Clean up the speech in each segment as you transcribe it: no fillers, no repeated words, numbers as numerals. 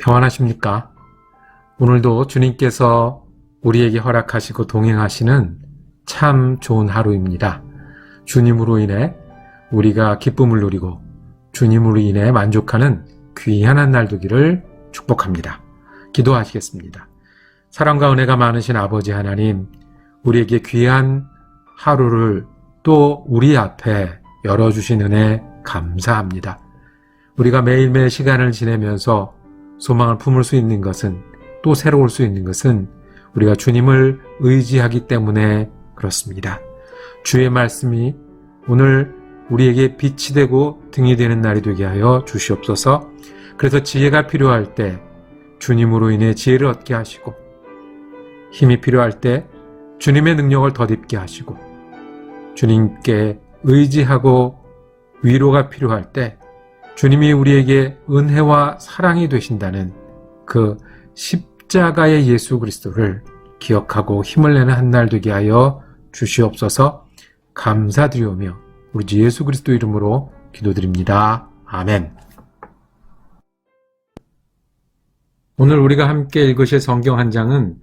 평안하십니까? 오늘도 주님께서 우리에게 허락하시고 동행하시는 참 좋은 하루입니다. 주님으로 인해 우리가 기쁨을 누리고 주님으로 인해 만족하는 귀한 한 날 되기를 축복합니다. 기도하시겠습니다. 사랑과 은혜가 많으신 아버지 하나님, 우리에게 귀한 하루를 또 우리 앞에 열어주신 은혜 감사합니다. 우리가 매일매일 시간을 지내면서 소망을 품을 수 있는 것은, 또 새로울 수 있는 것은 우리가 주님을 의지하기 때문에 그렇습니다. 주의 말씀이 오늘 우리에게 빛이 되고 등이 되는 날이 되게 하여 주시옵소서. 그래서 지혜가 필요할 때 주님으로 인해 지혜를 얻게 하시고, 힘이 필요할 때 주님의 능력을 덧입게 하시고, 주님께 의지하고 위로가 필요할 때 주님이 우리에게 은혜와 사랑이 되신다는 그 십자가의 예수 그리스도를 기억하고 힘을 내는 한 날 되게 하여 주시옵소서. 감사드리오며 우리 주 예수 그리스도 이름으로 기도드립니다. 아멘. 오늘 우리가 함께 읽으실 성경 한 장은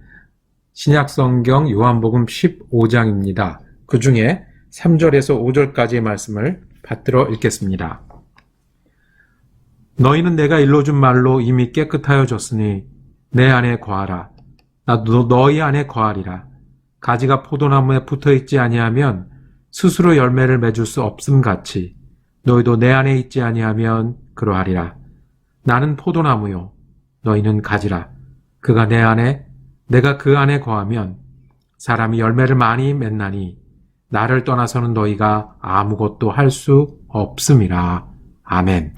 신약성경 요한복음 15장입니다. 그 중에 3절에서 5절까지의 말씀을 받들어 읽겠습니다. 너희는 내가 일러준 말로 이미 깨끗하여 졌으니 내 안에 거하라. 나도 너희 안에 거하리라. 가지가 포도나무에 붙어있지 아니하면 스스로 열매를 맺을 수 없음 같이 너희도 내 안에 있지 아니하면 그러하리라. 나는 포도나무요 너희는 가지라. 그가 내 안에 내가 그 안에 거하면 사람이 열매를 많이 맺나니 나를 떠나서는 너희가 아무것도 할 수 없음이라. 아멘.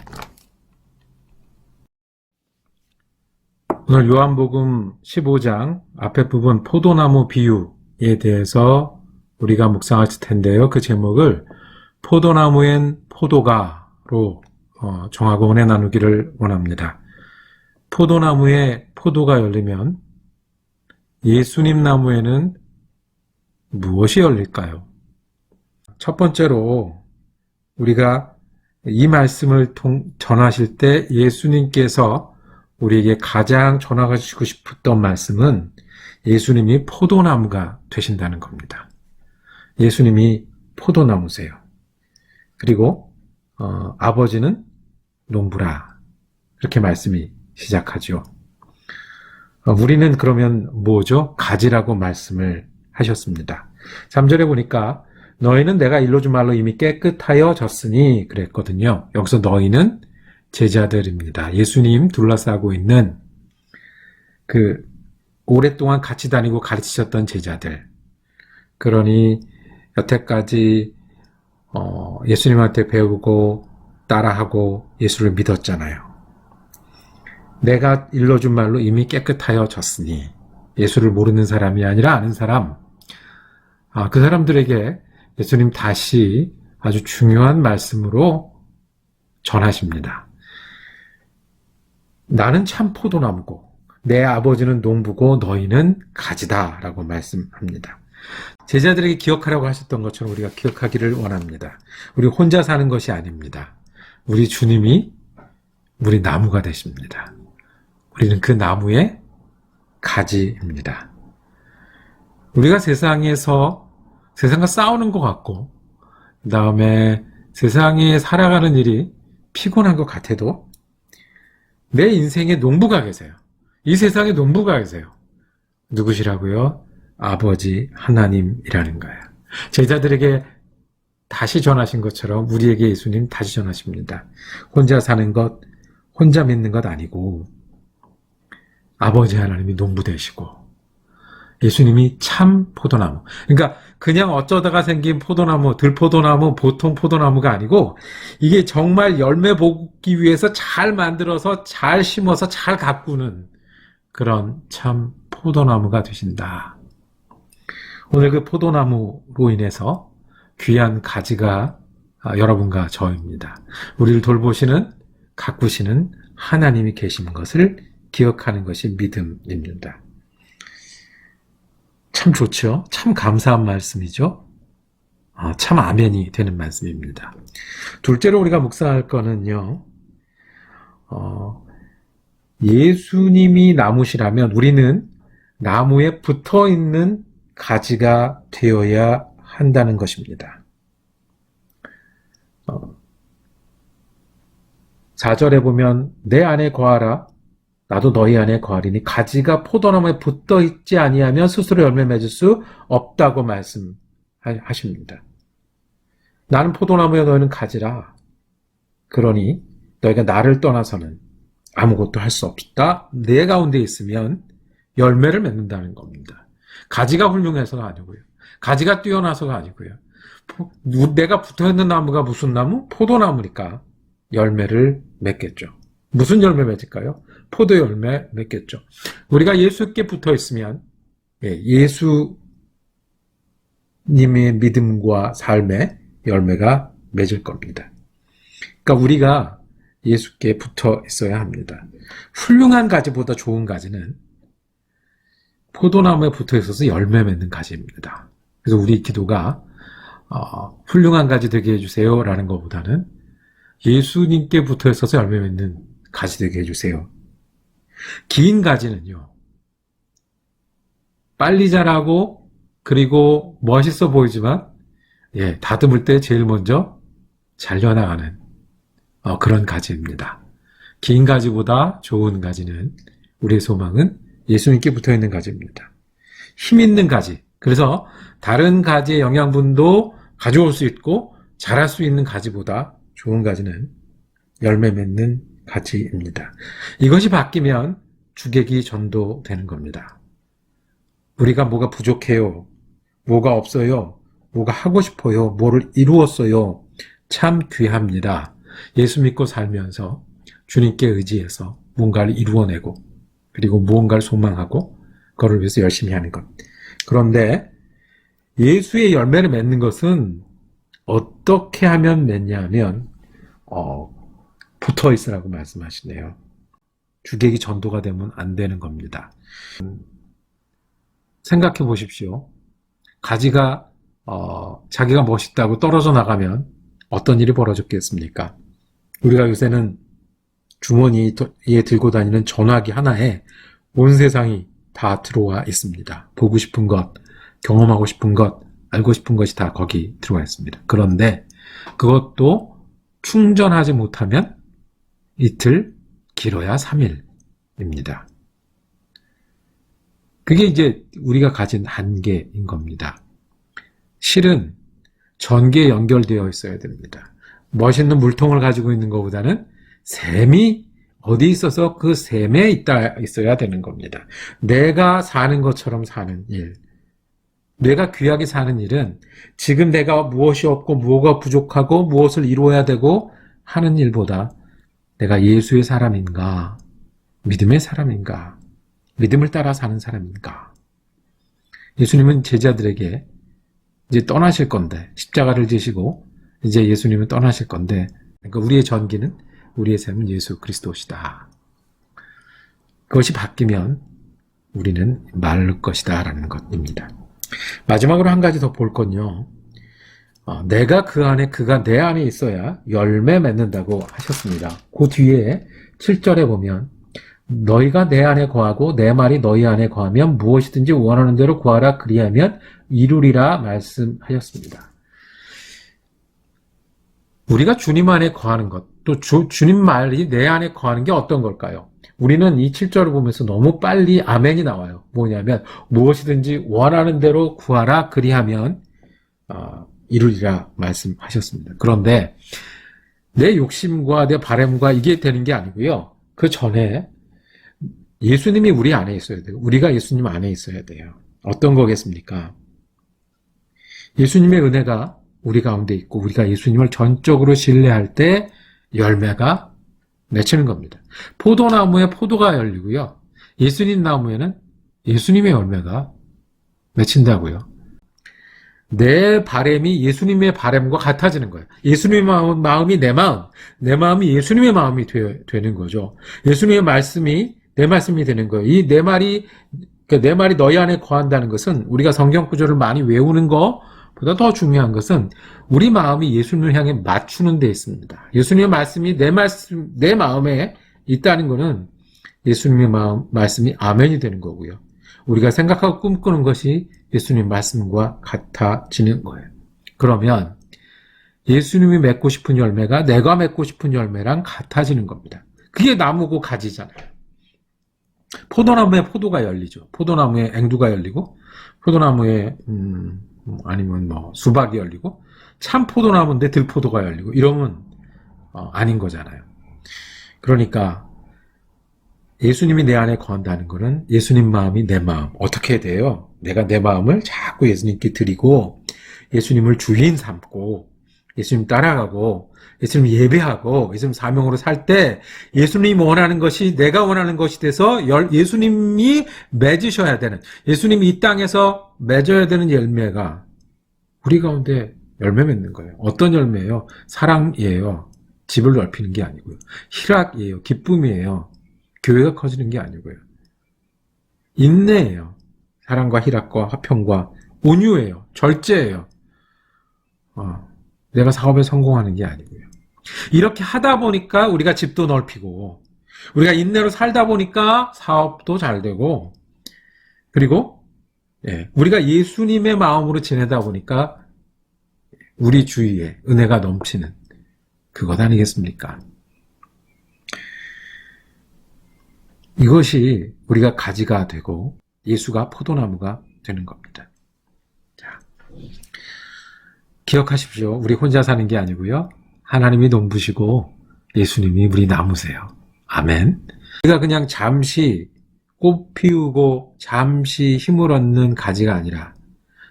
오늘 요한복음 15장 앞에 부분 포도나무 비유에 대해서 우리가 묵상하실 텐데요. 그 제목을 포도나무엔 포도가로 정하고 은혜 나누기를 원합니다. 포도나무에 포도가 열리면 예수님 나무에는 무엇이 열릴까요? 첫 번째로 우리가 이 말씀을 전하실 때 예수님께서 우리에게 가장 전하시고 싶었던 말씀은 예수님이 포도나무가 되신다는 겁니다. 예수님이 포도나무세요. 그리고 아버지는 농부라. 이렇게 말씀이 시작하죠. 우리는 그러면 뭐죠? 가지라고 말씀을 하셨습니다. 3절에 보니까 너희는 내가 일러준 말로 이미 깨끗하여 졌으니 그랬거든요. 여기서 너희는 제자들입니다. 예수님 둘러싸고 있는 그 오랫동안 같이 다니고 가르치셨던 제자들. 그러니 여태까지 예수님한테 배우고 따라하고 예수를 믿었잖아요. 내가 일러준 말로 이미 깨끗하여 졌으니, 예수를 모르는 사람이 아니라 아는 사람, 그 사람들에게 예수님 다시 아주 중요한 말씀으로 전하십니다. 나는 참 포도나무고 내 아버지는 농부고 너희는 가지다 라고 말씀합니다. 제자들에게 기억하라고 하셨던 것처럼 우리가 기억하기를 원합니다. 우리 혼자 사는 것이 아닙니다. 우리 주님이 우리 나무가 되십니다. 우리는 그 나무의 가지입니다. 우리가 세상에서 세상과 싸우는 것 같고, 그 다음에 세상에 살아가는 일이 피곤한 것 같아도 내 인생에 농부가 계세요. 이 세상에 농부가 계세요. 누구시라고요? 아버지 하나님이라는 거예요. 제자들에게 다시 전하신 것처럼 우리에게 예수님 다시 전하십니다. 혼자 사는 것, 혼자 믿는 것 아니고 아버지 하나님이 농부 되시고 예수님이 참 포도나무. 그러니까 그냥 어쩌다가 생긴 포도나무, 들포도나무, 보통 포도나무가 아니고 이게 정말 열매 보기 위해서 잘 만들어서 잘 심어서 잘 가꾸는 그런 참 포도나무가 되신다. 오늘 그 포도나무로 인해서 귀한 가지가 여러분과 저입니다. 우리를 돌보시는, 가꾸시는 하나님이 계신 것을 기억하는 것이 믿음입니다. 참 좋죠? 참 감사한 말씀이죠? 참 아멘이 되는 말씀입니다. 둘째로 우리가 묵상할 거는요, 예수님이 나무시라면 우리는 나무에 붙어 있는 가지가 되어야 한다는 것입니다. 4절에 보면 내 안에 거하라 나도 너희 안에 거하리니 가지가 포도나무에 붙어 있지 아니하면 스스로 열매 맺을 수 없다고 말씀하십니다. 나는 포도나무에 너희는 가지라. 그러니 너희가 나를 떠나서는 아무것도 할 수 없다. 내 가운데 있으면 열매를 맺는다는 겁니다. 가지가 훌륭해서가 아니고요. 가지가 뛰어나서가 아니고요. 내가 붙어있는 나무가 무슨 나무? 포도나무니까 열매를 맺겠죠. 무슨 열매 맺을까요? 포도 열매 맺겠죠. 우리가 예수께 붙어있으면 예수님의 믿음과 삶의 열매가 맺을 겁니다. 그러니까 우리가 예수께 붙어 있어야 합니다. 훌륭한 가지보다 좋은 가지는 포도나무에 붙어 있어서 열매 맺는 가지입니다. 그래서 우리 기도가 훌륭한 가지 되게 해주세요 라는 것보다는 예수님께 붙어 있어서 열매 맺는 가지 되게 해주세요. 긴 가지는요, 빨리 자라고 그리고 멋있어 보이지만 다듬을 때 제일 먼저 잘려나가는 그런 가지입니다. 긴 가지보다 좋은 가지는 우리의 소망은 예수님께 붙어있는 가지입니다. 힘 있는 가지. 그래서 다른 가지의 영양분도 가져올 수 있고 자랄 수 있는 가지보다 좋은 가지는 열매 맺는 가지입니다. 이것이 바뀌면 주객이 전도되는 겁니다. 우리가 뭐가 부족해요. 뭐가 없어요. 뭐가 하고 싶어요. 뭐를 이루었어요. 참 귀합니다. 예수 믿고 살면서 주님께 의지해서 뭔가를 이루어내고 그리고 무언가를 소망하고 그걸 위해서 열심히 하는 것. 그런데 예수의 열매를 맺는 것은 어떻게 하면 맺냐면 붙어 있으라고 말씀하시네요. 주객이 전도가 되면 안 되는 겁니다. 생각해 보십시오. 가지가 자기가 멋있다고 떨어져 나가면 어떤 일이 벌어졌겠습니까? 우리가 요새는 주머니에 들고 다니는 전화기 하나에 온 세상이 다 들어와 있습니다. 보고 싶은 것, 경험하고 싶은 것, 알고 싶은 것이 다 거기 들어와 있습니다. 그런데 그것도 충전하지 못하면 이틀, 길어야 3일입니다. 그게 이제 우리가 가진 한계인 겁니다. 실은 전기에 연결되어 있어야 됩니다. 멋있는 물통을 가지고 있는 것보다는 샘이 어디 있어서 그 샘에 있어야 되는 겁니다. 내가 사는 것처럼 사는 일. 내가 귀하게 사는 일은 지금 내가 무엇이 없고 무엇가 부족하고 무엇을 이루어야 되고 하는 일보다 내가 예수의 사람인가, 믿음의 사람인가, 믿음을 따라 사는 사람인가. 예수님은 제자들에게 이제 떠나실 건데, 십자가를 지시고 이제 예수님은 떠나실 건데, 그러니까 우리의 전기는, 우리의 삶은 예수 그리스도시다. 그것이 바뀌면 우리는 마를 것이다 라는 것입니다. 마지막으로 한 가지 더 볼 건요. 내가 그 안에, 그가 내 안에 있어야 열매 맺는다고 하셨습니다. 그 뒤에 7절에 보면 너희가 내 안에 거하고 내 말이 너희 안에 거하면 무엇이든지 원하는 대로 구하라 그리하면 이루리라 말씀하셨습니다. 우리가 주님 안에 거하는 것, 또 주님 말이 내 안에 거하는 게 어떤 걸까요? 우리는 이 7절을 보면서 너무 빨리 아멘이 나와요. 뭐냐면 무엇이든지 원하는 대로 구하라 그리하면 이루리라 말씀하셨습니다. 그런데 내 욕심과 내 바람과 이게 되는 게 아니고요. 그 전에 예수님이 우리 안에 있어야 돼요. 우리가 예수님 안에 있어야 돼요. 어떤 거겠습니까? 예수님의 은혜가 우리 가운데 있고 우리가 예수님을 전적으로 신뢰할 때 열매가 맺히는 겁니다. 포도나무에 포도가 열리고요. 예수님 나무에는 예수님의 열매가 맺힌다고요. 내 바람이 예수님의 바람과 같아지는 거예요. 예수님의 마음이 내 마음, 내 마음이 예수님의 마음이 되는 거죠. 예수님의 말씀이 내 말씀이 되는 거예요. 이 내 말이 너희 안에 거한다는 것은 우리가 성경 구절을 많이 외우는 것보다 더 중요한 것은 우리 마음이 예수님을 향해 맞추는 데 있습니다. 예수님의 말씀이 내 마음에 있다는 것은 예수님의 말씀이 아멘이 되는 거고요. 우리가 생각하고 꿈꾸는 것이 예수님 말씀과 같아지는 거예요. 그러면 예수님이 맺고 싶은 열매가 내가 맺고 싶은 열매랑 같아지는 겁니다. 그게 나무고 가지잖아요. 포도나무에 포도가 열리죠. 포도나무에 앵두가 열리고, 포도나무에 아니면 뭐 수박이 열리고, 참 포도나무인데 들포도가 열리고 이러면 아닌 거잖아요. 그러니까 예수님이 내 안에 거한다는 것은 예수님 마음이 내 마음. 어떻게 돼요? 내가 내 마음을 자꾸 예수님께 드리고 예수님을 주인 삼고 예수님 따라가고 예수님 예배하고 예수님 사명으로 살 때 예수님이 원하는 것이 내가 원하는 것이 돼서 예수님이 맺으셔야 되는, 예수님이 이 땅에서 맺어야 되는 열매가 우리 가운데 열매 맺는 거예요. 어떤 열매예요? 사랑이에요. 집을 넓히는 게 아니고요. 희락이에요. 기쁨이에요. 교회가 커지는 게 아니고요. 인내예요. 사랑과 희락과 화평과 온유예요. 절제예요. 내가 사업에 성공하는 게 아니고요. 이렇게 하다 보니까 우리가 집도 넓히고 우리가 인내로 살다 보니까 사업도 잘 되고, 그리고 우리가 예수님의 마음으로 지내다 보니까 우리 주위에 은혜가 넘치는 그것 아니겠습니까? 이것이 우리가 가지가 되고 예수가 포도나무가 되는 겁니다. 자, 기억하십시오. 우리 혼자 사는 게 아니고요. 하나님이 농부시고 예수님이 우리 나무세요. 아멘. 우리가 그냥 잠시 꽃 피우고 잠시 힘을 얻는 가지가 아니라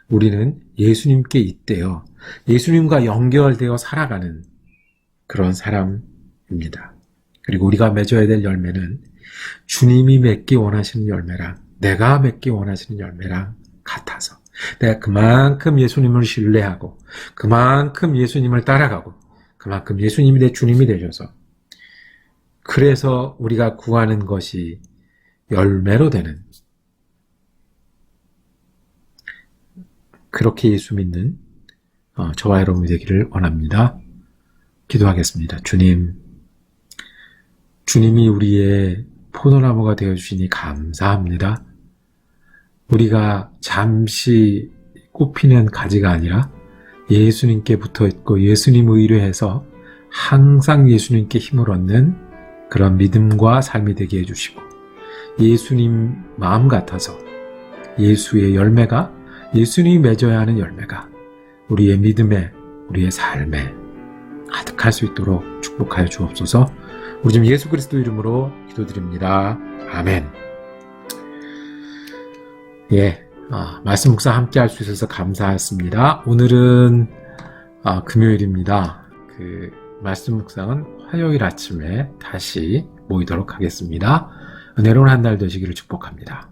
우리는 예수님께 있대요. 예수님과 연결되어 살아가는 그런 사람입니다. 그리고 우리가 맺어야 될 열매는 주님이 맺기 원하시는 열매랑 내가 맺기 원하시는 열매랑 같아서 내가 그만큼 예수님을 신뢰하고 그만큼 예수님을 따라가고 그만큼 예수님이 내 주님이 되셔서, 그래서 우리가 구하는 것이 열매로 되는, 그렇게 예수 믿는 저와 여러분이 되기를 원합니다. 기도하겠습니다. 주님이 우리의 포도나무가 되어주시니 감사합니다. 우리가 잠시 꽃피는 가지가 아니라 예수님께 붙어있고 예수님 의뢰해서 항상 예수님께 힘을 얻는 그런 믿음과 삶이 되게 해주시고, 예수님 마음 같아서 예수의 열매가, 예수님이 맺어야 하는 열매가 우리의 믿음에, 우리의 삶에 가득할 수 있도록 축복하여 주옵소서. 우리 좀 예수 그리스도 이름으로 기도드립니다. 아멘. 말씀 묵상 함께 할 수 있어서 감사했습니다. 오늘은 금요일입니다. 말씀 묵상은 화요일 아침에 다시 모이도록 하겠습니다. 은혜로운 한 달 되시기를 축복합니다.